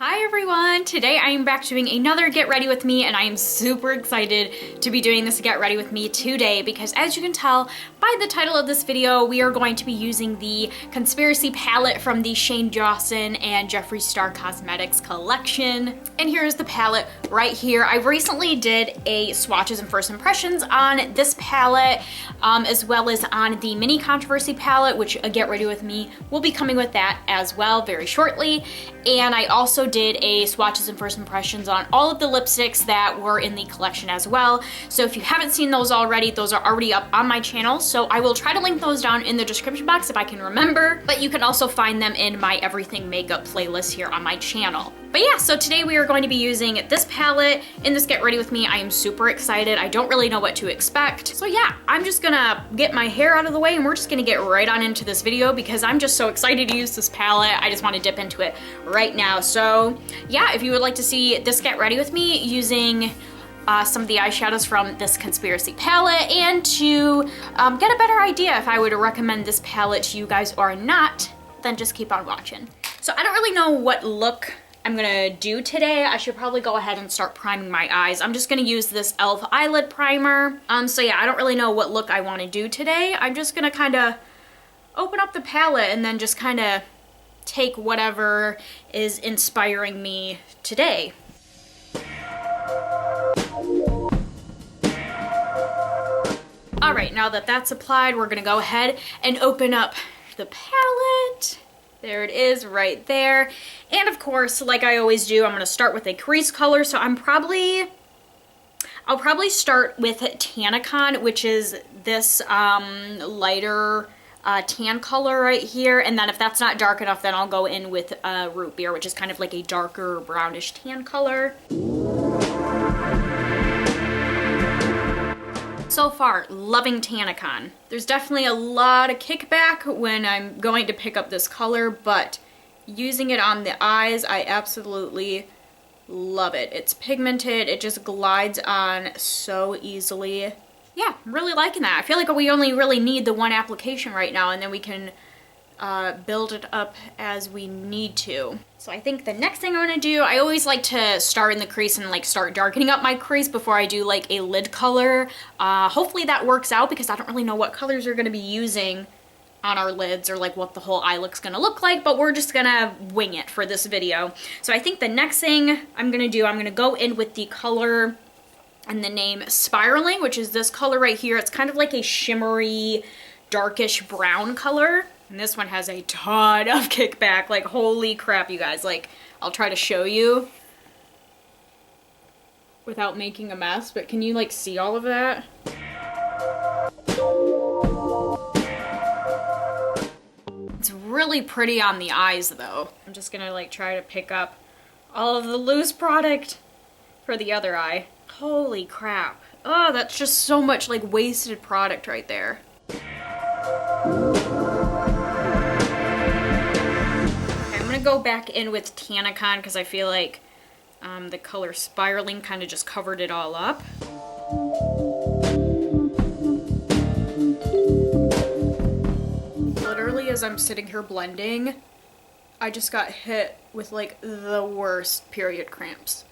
Hi everyone! Today I am back doing another Get Ready With Me, and I am super excited to be doing this Get Ready With Me today because, as you can tell by the title of this video, we are going to be using the Conspiracy palette from the Dawson and Jeffree Star Cosmetics collection. And here's the palette right here. I recently did a swatches and first impressions on this palette, as well as on the mini Controversy palette, which a Get Ready With Me will be coming with that as well very shortly. And I also did a swatches and first impressions on all of the lipsticks that were in the collection as well. So if you haven't seen those already, those are already up on my channel. So I will try to link those down in the description box if I can remember, but you can also find them in my Everything Makeup playlist here on my channel. But yeah, so today we are going to be using this palette in this Get Ready With Me. I am super excited. I don't really know what to expect. So yeah, I'm just gonna get my hair out of the way and we're just gonna get right on into this video because I'm just so excited to use this palette. I just want to dip into it right now. So yeah, if you would like to see this Get Ready With Me using some of the eyeshadows from this Conspiracy palette and to get a better idea if I would recommend this palette to you guys or not, then just keep on watching. So I don't really know what look I'm gonna do today. I should probably go ahead and start priming my eyes. I'm just gonna use this e.l.f. eyelid primer. So yeah, I don't really know what look I wanna do today. I'm just gonna kinda open up the palette and then just kinda take whatever is inspiring me today. All right, now that that's applied, we're gonna go ahead and open up the palette. There it is right there. And of course, like I always do, I'm gonna start with a crease color. So I'll probably start with Tannicon, which is this lighter tan color right here. And then if that's not dark enough, then I'll go in with Root Beer, which is kind of like a darker brownish tan color. So far, loving Tannicon. There's definitely a lot of kickback when I'm going to pick up this color, but using it on the eyes, I absolutely love it. It's pigmented, it just glides on so easily. Yeah, I'm really liking that. I feel like we only really need the one application right now, and then we can build it up as we need to. So I think the next thing I'm gonna do, I always like to start in the crease and like start darkening up my crease before I do like a lid color. Hopefully that works out because I don't really know what colors we're gonna be using on our lids or like what the whole eye look's gonna look like, but we're just gonna wing it for this video. So I think the next thing I'm gonna do, I'm gonna go in with the color and the name Spiraling, which is this color right here. It's kind of like a shimmery, darkish brown color. And this one has a ton of kickback, like holy crap, you guys. Like, I'll try to show you without making a mess, but can you like see all of that? It's really pretty on the eyes though. I'm just gonna like try to pick up all of the loose product for the other eye. Holy crap. Oh, that's just so much like wasted product right there. Go back in with Tannicon because I feel like the color Spiraling kind of just covered it all up. Literally, as I'm sitting here blending, I just got hit with like the worst period cramps.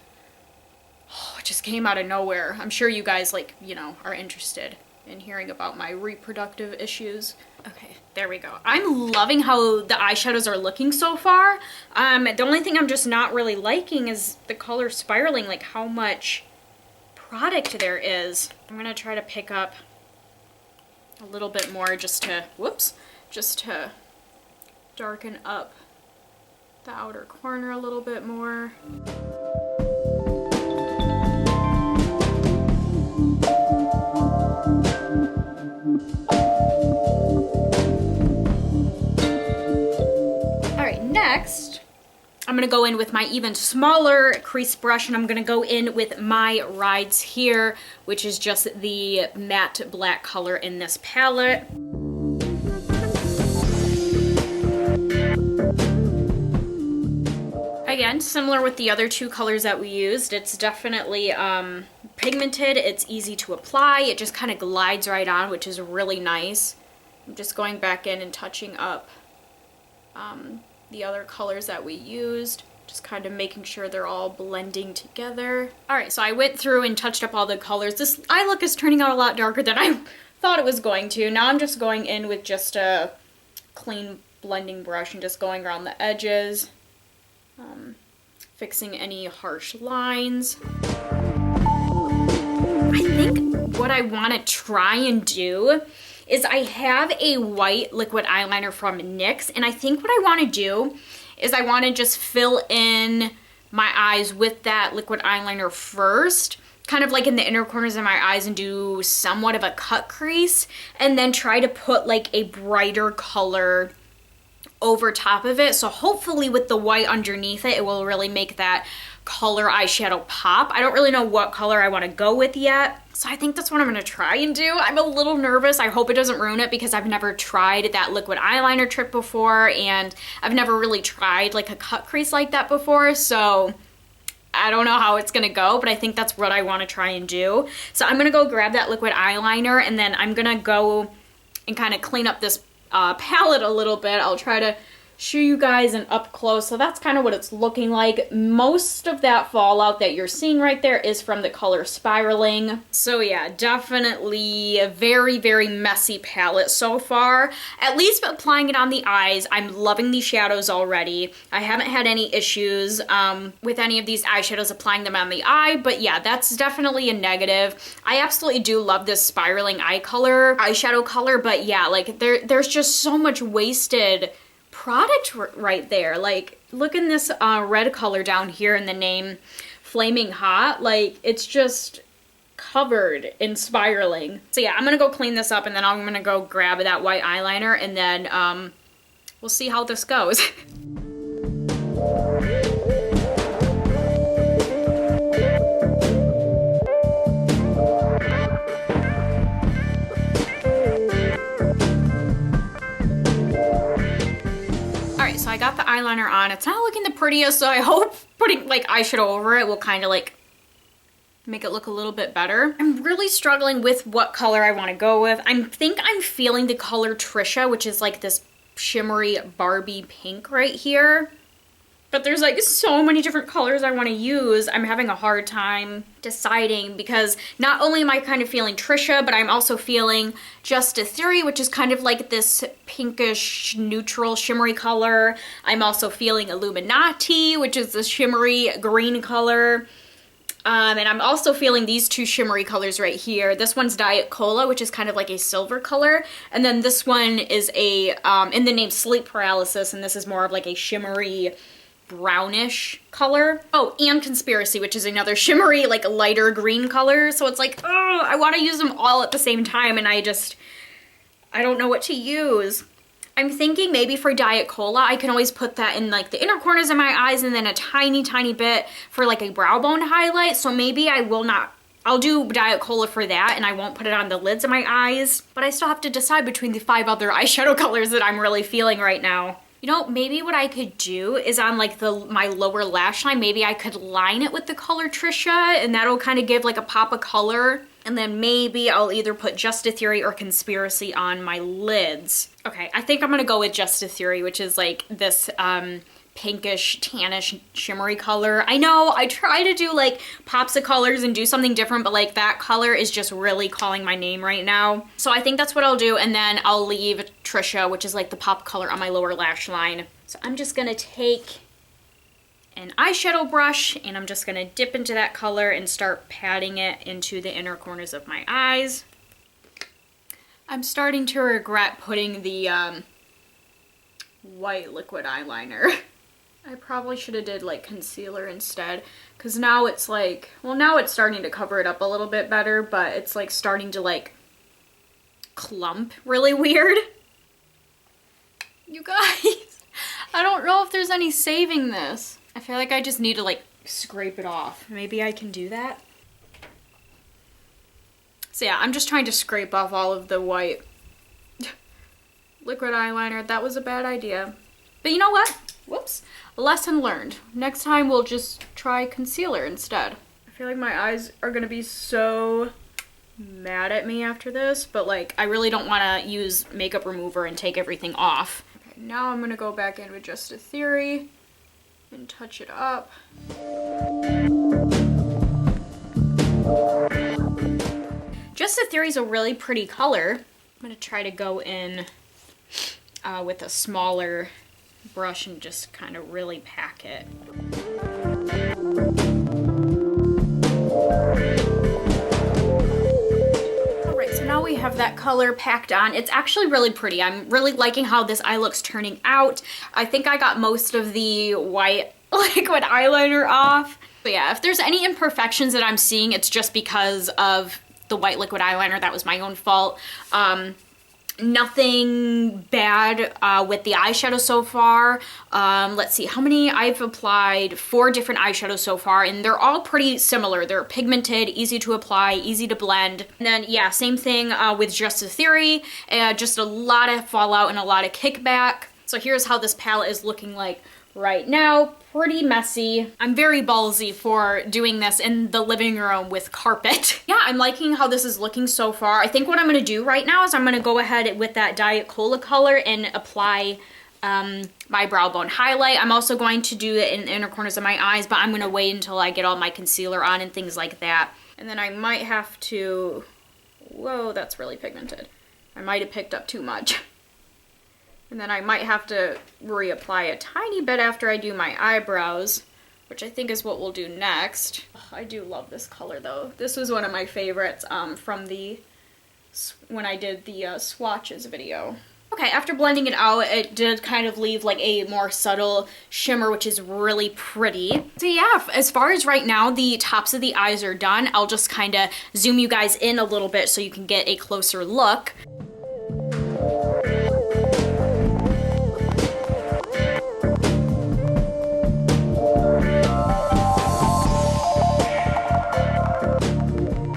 Oh, it just came out of nowhere. I'm sure you guys like, you know, are interested in hearing about my reproductive issues. Okay, there we go. I'm loving how the eyeshadows are looking so far. The only thing I'm just not really liking is the color Spiraling, like how much product there is. I'm gonna try to pick up a little bit more just to, just to darken up the outer corner a little bit more. Next, I'm gonna go in with my even smaller crease brush and I'm gonna go in with my Rides here, which is just the matte black color in this palette. Again, similar with the other two colors that we used, it's definitely pigmented, it's easy to apply, it just kind of glides right on, which is really nice. I'm just going back in and touching up the other colors that we used. Just kind of making sure they're all blending together. All right, so I went through and touched up all the colors. This eye look is turning out a lot darker than I thought it was going to. Now I'm just going in with just a clean blending brush and just going around the edges, fixing any harsh lines. I think what I want to try and do is I have a white liquid eyeliner from NYX, and I think what I want to do is I want to just fill in my eyes with that liquid eyeliner first, kind of like in the inner corners of my eyes, and do somewhat of a cut crease, and then try to put like a brighter color over top of it. So hopefully with the white underneath it, it will really make that color eyeshadow pop. I don't really know what color I want to go with yet, so I think that's what I'm going to try and do. I'm a little nervous. I hope it doesn't ruin it because I've never tried that liquid eyeliner trick before, and I've never really tried like a cut crease like that before, so I don't know how it's gonna go, but I think that's what I want to try and do. So I'm gonna go grab that liquid eyeliner, and then I'm gonna go and kind of clean up this palette a little bit. I'll try to show you guys an up close. So that's kind of what it's looking like. Most of that fallout that you're seeing right there is from the color spiraling. So yeah, definitely a very, very messy palette so far. At least applying it on the eyes, I'm loving these shadows already. I haven't had any issues with any of these eyeshadows applying them on the eye, but yeah, that's definitely a negative. I absolutely do love this spiraling eyeshadow color, but yeah, like there's just so much wasted product right there. Like, look in this red color down here in the name, Flaming Hot. Like, it's just covered in spiraling. So yeah, I'm gonna go clean this up, and then I'm gonna go grab that white eyeliner, and then we'll see how this goes. So I got the eyeliner on. It's not looking the prettiest, so I hope putting like eyeshadow over it will kind of like make it look a little bit better. I'm really struggling with what color I want to go with. I think I'm feeling the color Trisha, which is like this shimmery Barbie pink right here. But there's like so many different colors I want to use. I'm having a hard time deciding because not only am I kind of feeling Trisha, but I'm also feeling Just a Theory, which is kind of like this pinkish neutral shimmery color. I'm also feeling Illuminati, which is the shimmery green color. And I'm also feeling these two shimmery colors right here. This one's Diet Cola, which is kind of like a silver color. And then this one is a, in the name Sleep Paralysis, and this is more of like a shimmery brownish color. Oh, and Conspiracy, which is another shimmery, like lighter green color. So it's like, oh, I want to use them all at the same time, and I don't know what to use. I'm thinking maybe for Diet Cola, I can always put that in like the inner corners of my eyes, and then a tiny, tiny bit for like a brow bone highlight. So maybe I'll do Diet Cola for that, and I won't put it on the lids of my eyes. But I still have to decide between the 5 other eyeshadow colors that I'm really feeling right now. You know, maybe what I could do is on like my lower lash line, maybe I could line it with the color Trisha, and that'll kind of give like a pop of color. And then maybe I'll either put Just a Theory or Conspiracy on my lids. Okay, I think I'm gonna go with Just a Theory, which is like this pinkish, tannish, shimmery color. I know, I try to do like pops of colors and do something different, but like that color is just really calling my name right now. So I think that's what I'll do, and then I'll leave Trisha, which is like the pop color on my lower lash line. So I'm just gonna take an eyeshadow brush, and I'm just gonna dip into that color and start patting it into the inner corners of my eyes. I'm starting to regret putting the white liquid eyeliner. I probably should have did like concealer instead, because now it's like, well, now it's starting to cover it up a little bit better, but it's like starting to like clump really weird. You guys, I don't know if there's any saving this. I feel like I just need to like scrape it off. Maybe I can do that. So yeah, I'm just trying to scrape off all of the white liquid eyeliner. That was a bad idea. But you know what? Whoops. Lesson learned. Next time we'll just try concealer instead. I feel like my eyes are gonna be so mad at me after this, but like I really don't want to use makeup remover and take everything off. Okay, now I'm gonna go back in with Just a Theory. and touch it up. Just a Theory is a really pretty color. I'm gonna try to go in with a smaller brush and just kind of really pack it. Alright, so now we have that color packed on. It's actually really pretty. I'm really liking how this eye looks turning out. I think I got most of the white liquid eyeliner off. But yeah, if there's any imperfections that I'm seeing, it's just because of the white liquid eyeliner. That was my own fault. Nothing bad with the eyeshadow so far. Let's see how many I've applied. 4 different eyeshadows so far, and they're all pretty similar. They're pigmented, easy to apply, easy to blend. And then yeah, same thing with Just a Theory. Just a lot of fallout and a lot of kickback. So here's how this palette is looking like right now. Pretty messy. I'm very ballsy for doing this in the living room with carpet. Yeah, I'm liking how this is looking so far. I think what I'm gonna do right now is I'm gonna go ahead with that Diet Cola color and apply my brow bone highlight. I'm also going to do it in the inner corners of my eyes, but I'm gonna wait until I get all my concealer on and things like that. And then I might have to, whoa, that's really pigmented. I might have picked up too much. And then I might have to reapply a tiny bit after I do my eyebrows, which I think is what we'll do next. I do love this color though. This was one of my favorites from when I did the swatches video. Okay, after blending it out, it did kind of leave like a more subtle shimmer, which is really pretty. So yeah, as far as right now, the tops of the eyes are done. I'll just kind of zoom you guys in a little bit so you can get a closer look.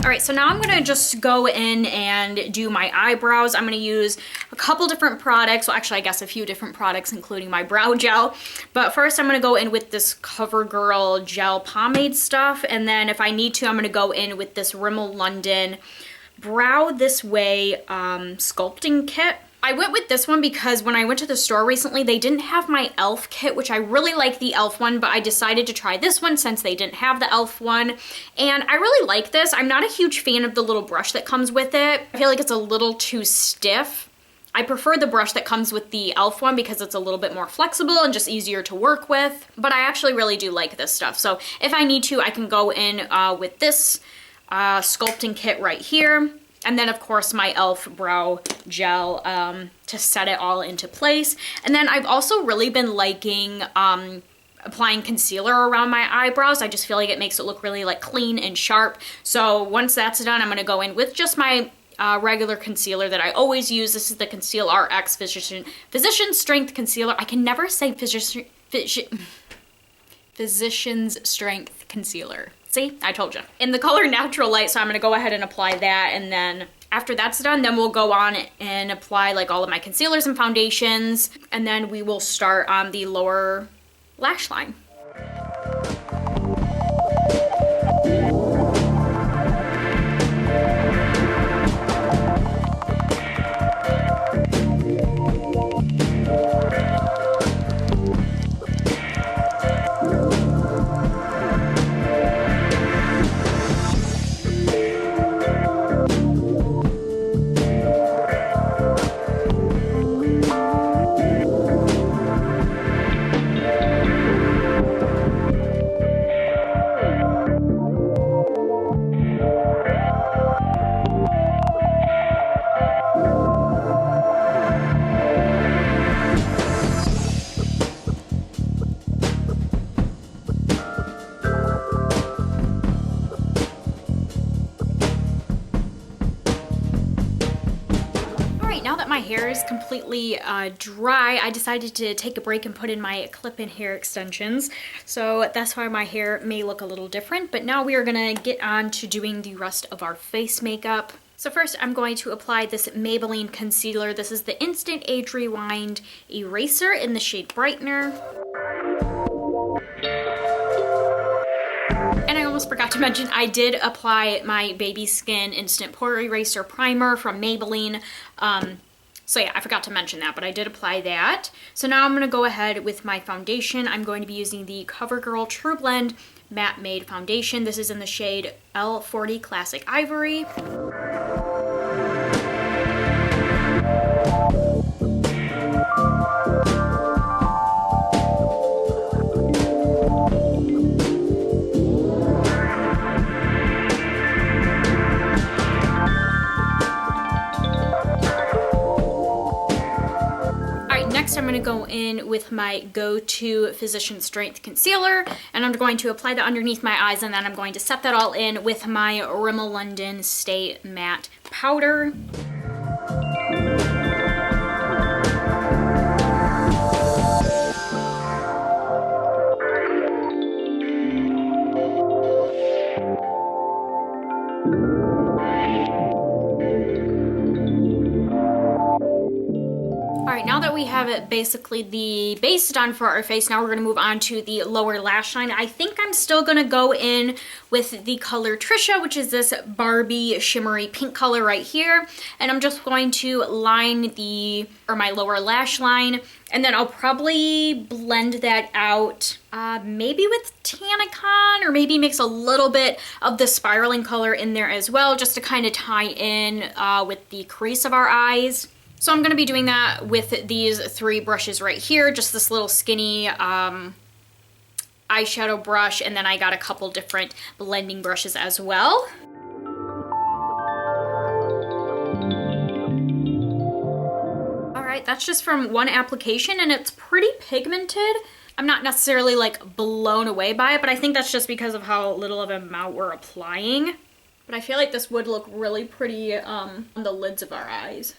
Alright, so now I'm gonna just go in and do my eyebrows. I'm gonna use a couple different products, well actually I guess a few different products including my brow gel. But first I'm gonna go in with this CoverGirl gel pomade stuff, and then if I need to I'm gonna go in with this Rimmel London Brow This Way sculpting kit. I went with this one because when I went to the store recently, they didn't have my e.l.f. kit, which I really like the e.l.f. one, but I decided to try this one since they didn't have the e.l.f. one. And I really like this. I'm not a huge fan of the little brush that comes with it. I feel like it's a little too stiff. I prefer the brush that comes with the e.l.f. one because it's a little bit more flexible and just easier to work with. But I actually really do like this stuff. So if I need to, I can go in with this sculpting kit right here. And then of course my e.l.f. brow gel to set it all into place. And then I've also really been liking applying concealer around my eyebrows. I just feel like it makes it look really like clean and sharp. So once that's done, I'm gonna go in with just my regular concealer that I always use. This is the Conceal RX Physician Strength Concealer. I can never say Physician's Strength Concealer. See, I told you. In the color Natural Light, so I'm gonna go ahead and apply that, and then after that's done, then we'll go on and apply like all of my concealers and foundations, and then we will start on the lower lash line. My hair is completely dry, I decided to take a break and put in my clip-in hair extensions. So that's why my hair may look a little different, but now we are gonna get on to doing the rest of our face makeup. So first I'm going to apply this Maybelline concealer. This is the Instant Age Rewind Eraser in the shade Brightener. And I almost forgot to mention, I did apply my Baby Skin Instant Pore Eraser Primer from Maybelline. So yeah, I forgot to mention that, but I did apply that. So now I'm gonna go ahead with my foundation. I'm going to be using the CoverGirl True Blend Matte Made Foundation. This is in the shade L40 Classic Ivory. I'm going to go in with my go-to Physician Strength Concealer, and I'm going to apply that underneath my eyes, and then I'm going to set that all in with my Rimmel London Stay Matte Powder. Now that we have it basically the base done for our face, now we're going to move on to the lower lash line. I think I'm still going to go in with the color Trisha, which is this Barbie shimmery pink color right here. And I'm just going to line my lower lash line, and then I'll probably blend that out maybe with Tannicon, or maybe mix a little bit of the spiraling color in there as well, just to kind of tie in with the crease of our eyes. So I'm going to be doing that with these 3 brushes right here, just this little skinny eyeshadow brush, and then I got a couple different blending brushes as well. All right, that's just from one application, and it's pretty pigmented. I'm not necessarily like blown away by it, but I think that's just because of how little of an amount we're applying. But I feel like this would look really pretty on the lids of our eyes.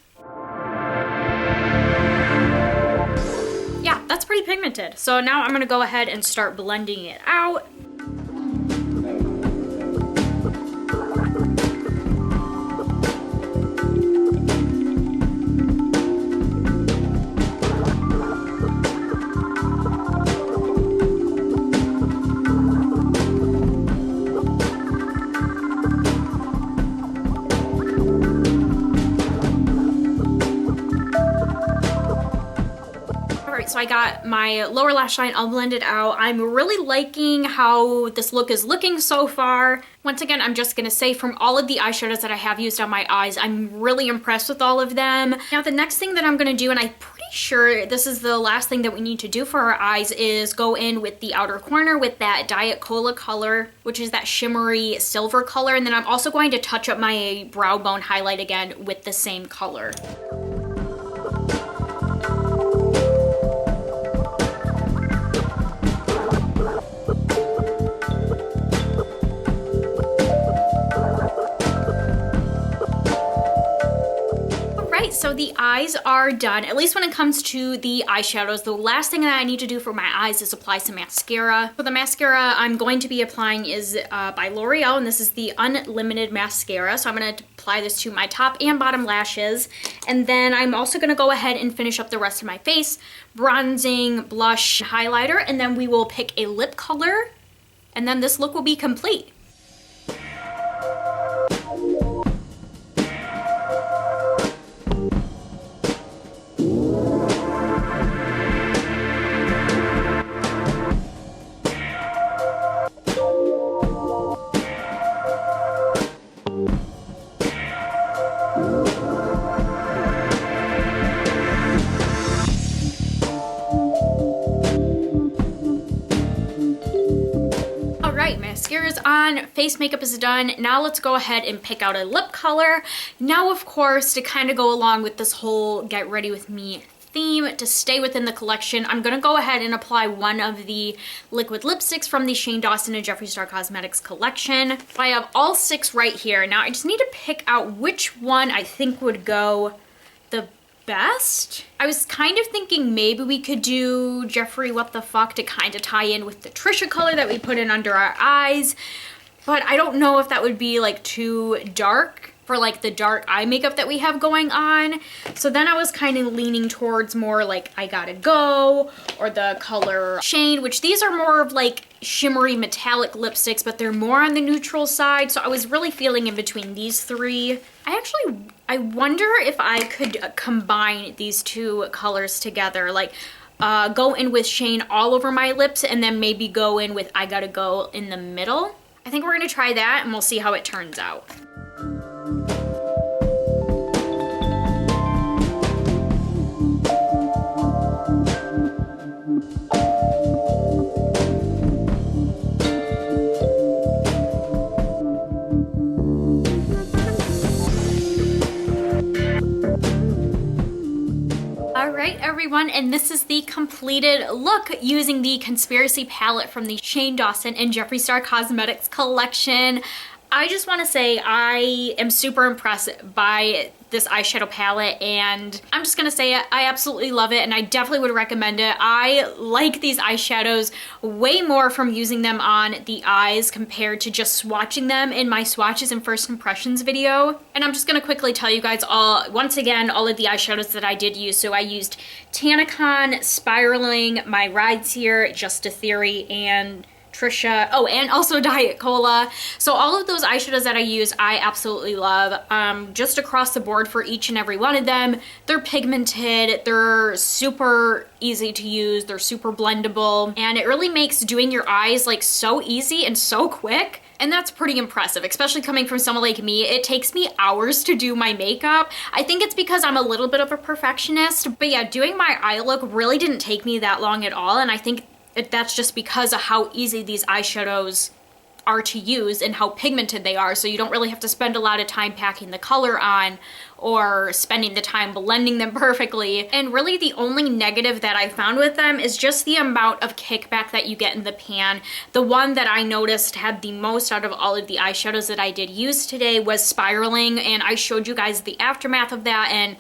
Yeah, that's pretty pigmented. So now I'm gonna go ahead and start blending it out. So I got my lower lash line all blended out. I'm really liking how this look is looking so far. Once again, I'm just gonna say, from all of the eyeshadows that I have used on my eyes, I'm really impressed with all of them. Now the next thing that I'm gonna do, and I'm pretty sure this is the last thing that we need to do for our eyes, is go in with the outer corner with that Diet Cola color, which is that shimmery silver color. And then I'm also going to touch up my brow bone highlight again with the same color. So the eyes are done, at least when it comes to the eyeshadows. The last thing that I need to do for my eyes is apply some mascara. So the mascara I'm going to be applying is by L'Oreal, and this is the Unlimited Mascara. So I'm going to apply this to my top and bottom lashes. And then I'm also going to go ahead and finish up the rest of my face, bronzing, blush, highlighter, and then we will pick a lip color, and then this look will be complete. Mascara's on, face makeup is done. Now let's go ahead and pick out a lip color. Now, of course, to kind of go along with this whole Get Ready With Me theme, to stay within the collection, I'm gonna go ahead and apply one of the liquid lipsticks from the Shane Dawson and Jeffree Star Cosmetics collection. I have all 6 right here. Now I just need to pick out which one I think would go the best. I was kind of thinking maybe we could do Jeffree What the Fuck to kind of tie in with the Trisha color that we put in under our eyes, but I don't know if that would be like too dark for like the dark eye makeup that we have going on. So then I was kind of leaning towards more like I Gotta Go or the color Shane, which these are more of like shimmery metallic lipsticks, but they're more on the neutral side. So I was really feeling in between these three. I wonder if I could combine these two colors together, like go in with Shane all over my lips and then maybe go in with I Gotta Go in the middle. I think we're gonna try that and we'll see how it turns out. Alright everyone, and this is the completed look using the Conspiracy palette from the Shane Dawson and Jeffree Star Cosmetics collection. I just want to say I am super impressed by this eyeshadow palette, and I'm just gonna say it, I absolutely love it and I definitely would recommend it. I like these eyeshadows way more from using them on the eyes compared to just swatching them in my swatches and first impressions video. And I'm just gonna quickly tell you guys once again, all of the eyeshadows that I did use. So I used Tanacon, Spiraling, My Rides Here, Just a Theory, and Trisha, oh, and also Diet Cola. So all of those eyeshadows that I use, I absolutely love. Just across the board for each and every one of them. They're pigmented, they're super easy to use, they're super blendable, and it really makes doing your eyes like so easy and so quick. And that's pretty impressive, especially coming from someone like me. It takes me hours to do my makeup. I think it's because I'm a little bit of a perfectionist, but yeah, doing my eye look really didn't take me that long at all, and I think that's just because of how easy these eyeshadows are to use and how pigmented they are, so you don't really have to spend a lot of time packing the color on or spending the time blending them perfectly. And really the only negative that I found with them is just the amount of kickback that you get in the pan. The one that I noticed had the most out of all of the eyeshadows that I did use today was Spiraling, and I showed you guys the aftermath of that, and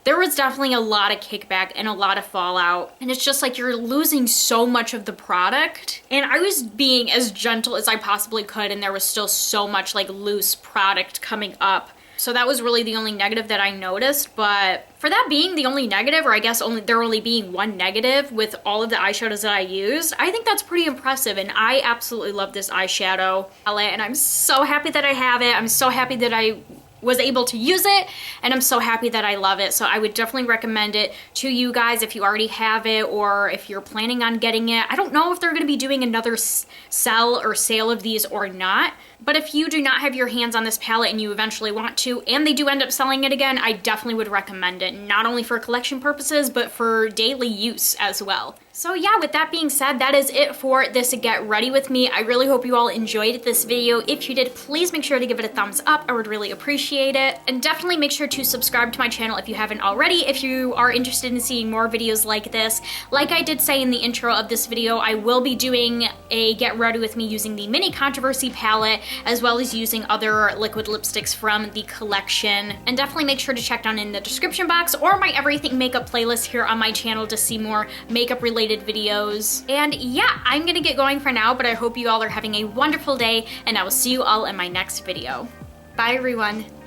there was definitely a lot of kickback and a lot of fallout, and it's just like you're losing so much of the product. And I was being as gentle as I possibly could, and there was still so much like loose product coming up. So that was really the only negative that I noticed. But for that being the only negative, or I guess there only being one negative with all of the eyeshadows that I used, I think that's pretty impressive, and I absolutely love this eyeshadow palette, and I'm so happy that I have it. I'm so happy that I was able to use it, and I'm so happy that I love it. So I would definitely recommend it to you guys if you already have it or if you're planning on getting it. I don't know if they're going to be doing another sell or sale of these or not, but if you do not have your hands on this palette and you eventually want to, and they do end up selling it again, I definitely would recommend it, not only for collection purposes, but for daily use as well. So yeah, with that being said, that is it for this Get Ready With Me. I really hope you all enjoyed this video. If you did, please make sure to give it a thumbs up. I would really appreciate it. And definitely make sure to subscribe to my channel if you haven't already, if you are interested in seeing more videos like this. Like I did say in the intro of this video, I will be doing a Get Ready With Me using the Mini Controversy palette, as well as using other liquid lipsticks from the collection. And definitely make sure to check down in the description box or my Everything Makeup playlist here on my channel to see more makeup related videos. And yeah, I'm gonna get going for now, but I hope you all are having a wonderful day, and I will see you all in my next video. Bye everyone.